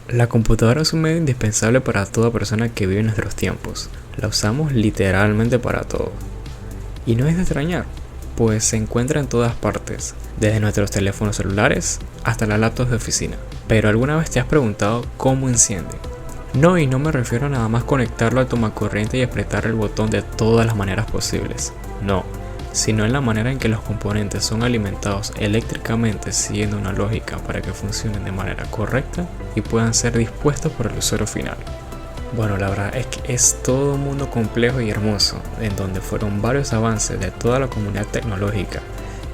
La computadora es un medio indispensable para toda persona que vive en nuestros tiempos. La usamos literalmente para todo. Y no es de extrañar, pues se encuentra en todas partes, desde nuestros teléfonos celulares hasta las laptops de oficina. Pero ¿alguna vez te has preguntado cómo enciende? No, y no me refiero a nada más conectarlo al tomacorriente y apretar el botón de todas las maneras posibles. No, sino en la manera en que los componentes son alimentados eléctricamente siguiendo una lógica para que funcionen de manera correcta y puedan ser dispuestos por el usuario final. Bueno, la verdad es que es todo un mundo complejo y hermoso, en donde fueron varios avances de toda la comunidad tecnológica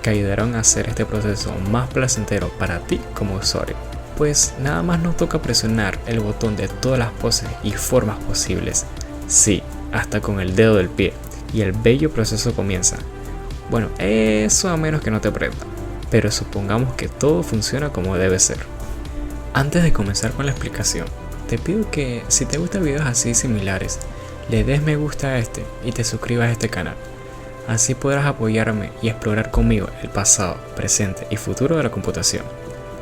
que ayudaron a hacer este proceso más placentero para ti como usuario. Pues nada más nos toca presionar el botón de todas las poses y formas posibles, sí, hasta con el dedo del pie, y el bello proceso comienza. Bueno, eso a menos que no te prenda, pero supongamos que todo funciona como debe ser. Antes de comenzar con la explicación, te pido que si te gustan videos así similares, le des me gusta a este y te suscribas a este canal. Así podrás apoyarme y explorar conmigo el pasado, presente y futuro de la computación.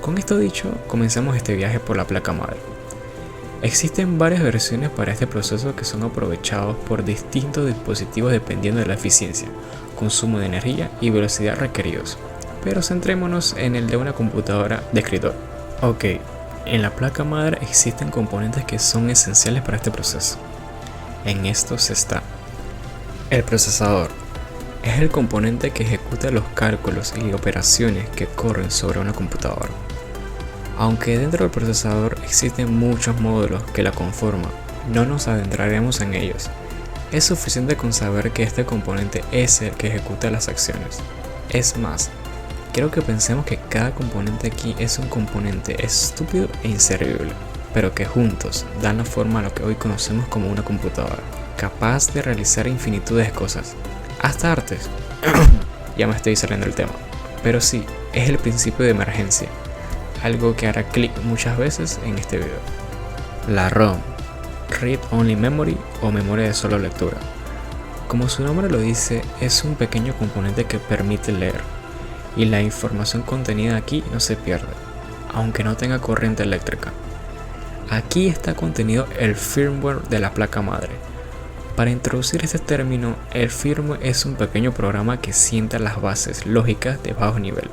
Con esto dicho, comencemos este viaje por la placa madre. Existen varias versiones para este proceso que son aprovechados por distintos dispositivos dependiendo de la eficiencia, consumo de energía y velocidad requeridos, pero centrémonos en el de una computadora de escritorio. Ok, en la placa madre existen componentes que son esenciales para este proceso. En estos está el procesador. Es el componente que ejecuta los cálculos y operaciones que corren sobre una computadora. Aunque dentro del procesador existen muchos módulos que la conforman, no nos adentraremos en ellos. Es suficiente con saber que este componente es el que ejecuta las acciones. Es más, quiero que pensemos que cada componente aquí es un componente estúpido e inservible, pero que juntos dan la forma a lo que hoy conocemos como una computadora, capaz de realizar infinitud de cosas, hasta artes. Ya me estoy saliendo del tema, pero sí, es el principio de emergencia, algo que hará clic muchas veces en este video. La ROM, Read Only Memory o memoria de solo lectura. Como su nombre lo dice, es un pequeño componente que permite leer, y la información contenida aquí no se pierde, aunque no tenga corriente eléctrica. Aquí está contenido el firmware de la placa madre. Para introducir este término, el firmware es un pequeño programa que sienta las bases lógicas de bajo nivel.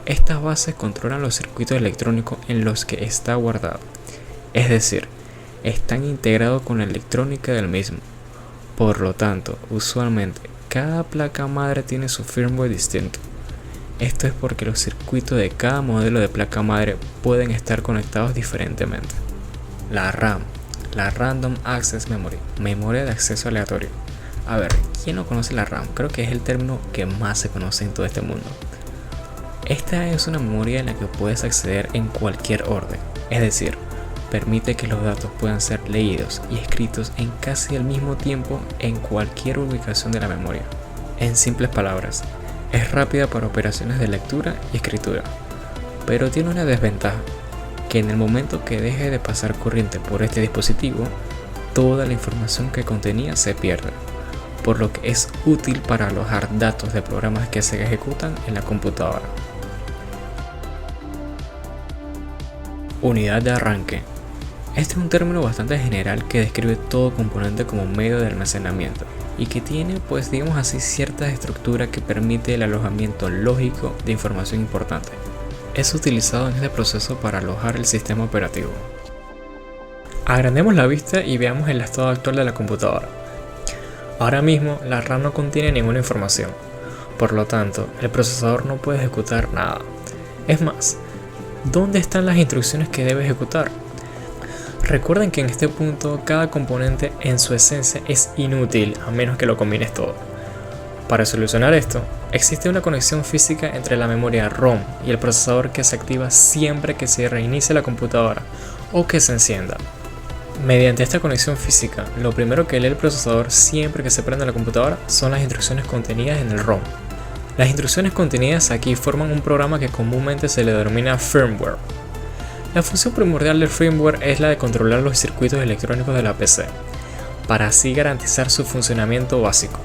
Estas bases controlan los circuitos electrónicos en los que está guardado, es decir, están integrados con la electrónica del mismo. Por lo tanto, usualmente, cada placa madre tiene su firmware distinto. Esto es porque los circuitos de cada modelo de placa madre pueden estar conectados diferentemente. La RAM, la Random Access Memory, memoria de acceso aleatorio. A ver, ¿quién no conoce la RAM? Creo que es el término que más se conoce en todo este mundo. Esta es una memoria en la que puedes acceder en cualquier orden, es decir, permite que los datos puedan ser leídos y escritos en casi el mismo tiempo en cualquier ubicación de la memoria. En simples palabras, es rápida para operaciones de lectura y escritura, pero tiene una desventaja, que en el momento que deje de pasar corriente por este dispositivo, toda la información que contenía se pierde, por lo que es útil para alojar datos de programas que se ejecutan en la computadora. Unidad de arranque. Este es un término bastante general que describe todo componente como medio de almacenamiento y que tiene, pues digamos así, cierta estructura que permite el alojamiento lógico de información importante. Es utilizado en este proceso para alojar el sistema operativo. Agrandemos la vista y veamos el estado actual de la computadora. Ahora mismo la RAM no contiene ninguna información, por lo tanto el procesador no puede ejecutar nada. Es más, ¿dónde están las instrucciones que debe ejecutar? Recuerden que en este punto cada componente en su esencia es inútil a menos que lo combines todo. Para solucionar esto, existe una conexión física entre la memoria ROM y el procesador que se activa siempre que se reinicie la computadora o que se encienda. Mediante esta conexión física, lo primero que lee el procesador siempre que se prende la computadora son las instrucciones contenidas en el ROM. Las instrucciones contenidas aquí forman un programa que comúnmente se le denomina firmware. La función primordial del firmware es la de controlar los circuitos electrónicos de la PC, para así garantizar su funcionamiento básico.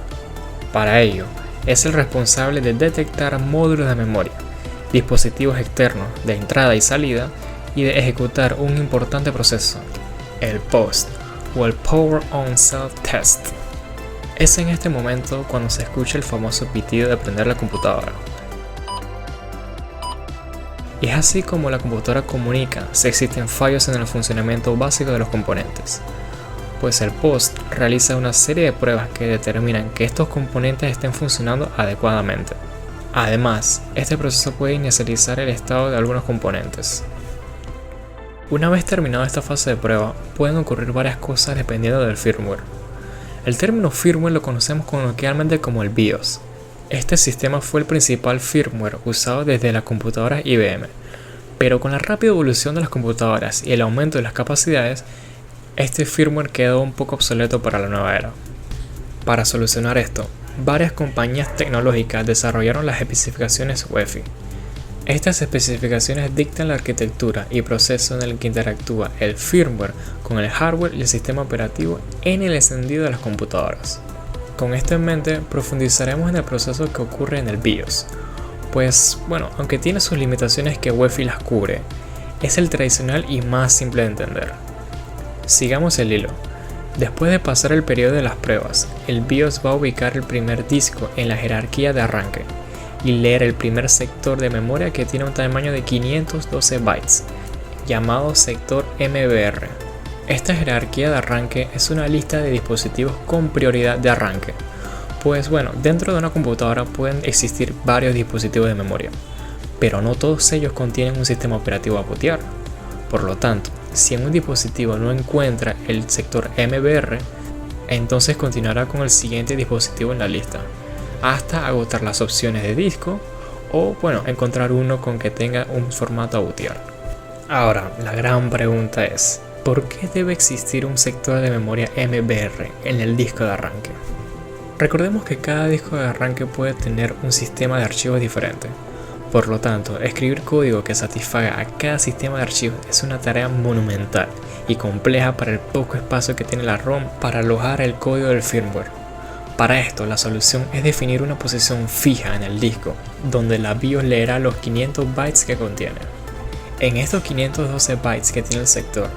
Para ello, es el responsable de detectar módulos de memoria, dispositivos externos de entrada y salida y de ejecutar un importante proceso, el POST o el Power On Self Test. Es en este momento cuando se escucha el famoso pitido de prender la computadora. Y es así como la computadora comunica si existen fallos en el funcionamiento básico de los componentes, pues el POST realiza una serie de pruebas que determinan que estos componentes estén funcionando adecuadamente. Además, este proceso puede inicializar el estado de algunos componentes. Una vez terminada esta fase de prueba, pueden ocurrir varias cosas dependiendo del firmware. El término firmware lo conocemos coloquialmente como el BIOS. Este sistema fue el principal firmware usado desde las computadoras IBM, pero con la rápida evolución de las computadoras y el aumento de las capacidades, este firmware quedó un poco obsoleto para la nueva era. Para solucionar esto, varias compañías tecnológicas desarrollaron las especificaciones UEFI. Estas especificaciones dictan la arquitectura y proceso en el que interactúa el firmware con el hardware y el sistema operativo en el encendido de las computadoras. Con esto en mente, profundizaremos en el proceso que ocurre en el BIOS, pues bueno, aunque tiene sus limitaciones que UEFI las cubre, es el tradicional y más simple de entender. Sigamos el hilo. Después de pasar el periodo de las pruebas, el BIOS va a ubicar el primer disco en la jerarquía de arranque y leer el primer sector de memoria que tiene un tamaño de 512 bytes, llamado sector MBR. Esta jerarquía de arranque es una lista de dispositivos con prioridad de arranque, pues bueno, dentro de una computadora pueden existir varios dispositivos de memoria, pero no todos ellos contienen un sistema operativo a bootear. Por lo tanto, si en un dispositivo no encuentra el sector MBR, entonces continuará con el siguiente dispositivo en la lista, hasta agotar las opciones de disco o bueno, encontrar uno con que tenga un formato a bootear. Ahora, la gran pregunta es, ¿por qué debe existir un sector de memoria MBR en el disco de arranque? Recordemos que cada disco de arranque puede tener un sistema de archivos diferente. Por lo tanto, escribir código que satisfaga a cada sistema de archivos es una tarea monumental y compleja para el poco espacio que tiene la ROM para alojar el código del firmware. Para esto, la solución es definir una posición fija en el disco, donde la BIOS leerá los 500 bytes que contiene. En estos 512 bytes que tiene el sector,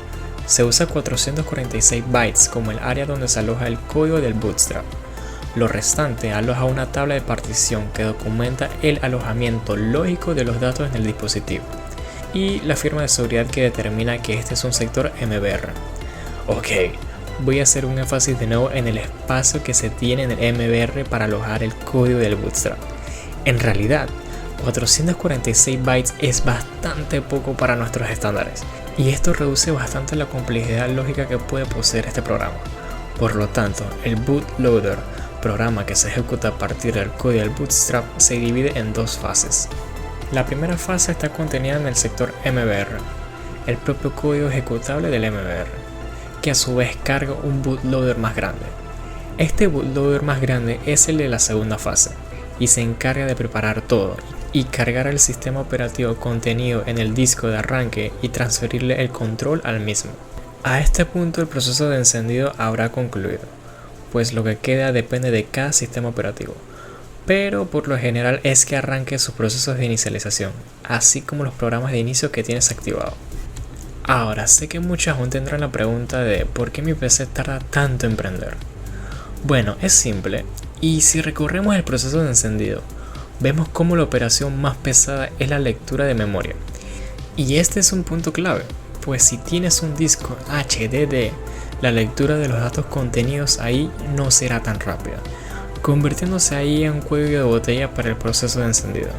se usa 446 bytes como el área donde se aloja el código del bootstrap. Lo restante aloja una tabla de partición que documenta el alojamiento lógico de los datos en el dispositivo y la firma de seguridad que determina que este es un sector MBR. Ok, voy a hacer un énfasis de nuevo en el espacio que se tiene en el MBR para alojar el código del bootstrap. En realidad, 446 bytes es bastante poco para nuestros estándares y esto reduce bastante la complejidad lógica que puede poseer este programa. Por lo tanto, el bootloader, programa que se ejecuta a partir del código del bootstrap, se divide en dos fases. La primera fase está contenida en el sector MBR, el propio código ejecutable del MBR, que a su vez carga un bootloader más grande. Este bootloader más grande es el de la segunda fase y se encarga de preparar todo y cargar el sistema operativo contenido en el disco de arranque y transferirle el control al mismo. A este punto el proceso de encendido habrá concluido, pues lo que queda depende de cada sistema operativo, pero por lo general es que arranque sus procesos de inicialización, así como los programas de inicio que tienes activado. Ahora, sé que muchos aún tendrán la pregunta de ¿por qué mi PC tarda tanto en prender? Bueno, es simple, y si recorremos el proceso de encendido, vemos cómo la operación más pesada es la lectura de memoria. Y este es un punto clave, pues si tienes un disco HDD, la lectura de los datos contenidos ahí no será tan rápida, convirtiéndose ahí en un cuello de botella para el proceso de encendido.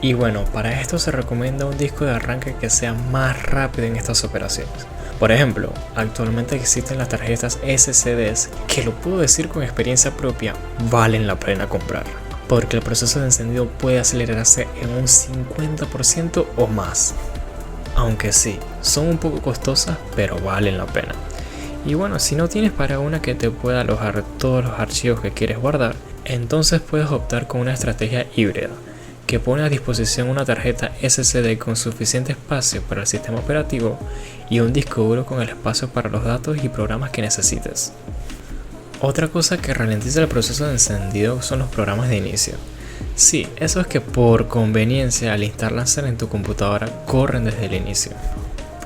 Y bueno, para esto se recomienda un disco de arranque que sea más rápido en estas operaciones. Por ejemplo, actualmente existen las tarjetas SSDs que, lo puedo decir con experiencia propia, valen la pena comprar, porque el proceso de encendido puede acelerarse en un 50% o más. Aunque sí, son un poco costosas, pero valen la pena. Y bueno, si no tienes para una que te pueda alojar todos los archivos que quieres guardar, entonces puedes optar con una estrategia híbrida, que pone a disposición una tarjeta SSD con suficiente espacio para el sistema operativo y un disco duro con el espacio para los datos y programas que necesites. Otra cosa que ralentiza el proceso de encendido son los programas de inicio. Sí, eso es que por conveniencia al instalarse en tu computadora corren desde el inicio.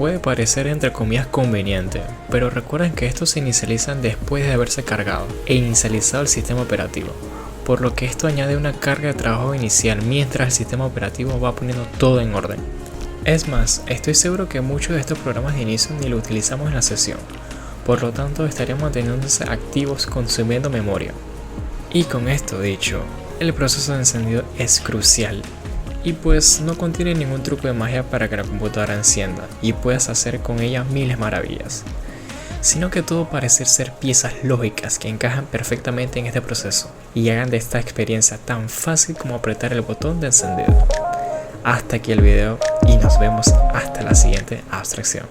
puede parecer entre comillas conveniente, pero recuerden que estos se inicializan después de haberse cargado e inicializado el sistema operativo, por lo que esto añade una carga de trabajo inicial mientras el sistema operativo va poniendo todo en orden. Es más, estoy seguro que muchos de estos programas de inicio ni lo utilizamos en la sesión, por lo tanto estarían manteniéndose activos consumiendo memoria. Y con esto dicho, el proceso de encendido es crucial y pues no contiene ningún truco de magia para que la computadora encienda y puedas hacer con ella miles maravillas, sino que todo parece ser piezas lógicas que encajan perfectamente en este proceso y hagan de esta experiencia tan fácil como apretar el botón de encendido. Hasta aquí el video y nos vemos hasta la siguiente abstracción.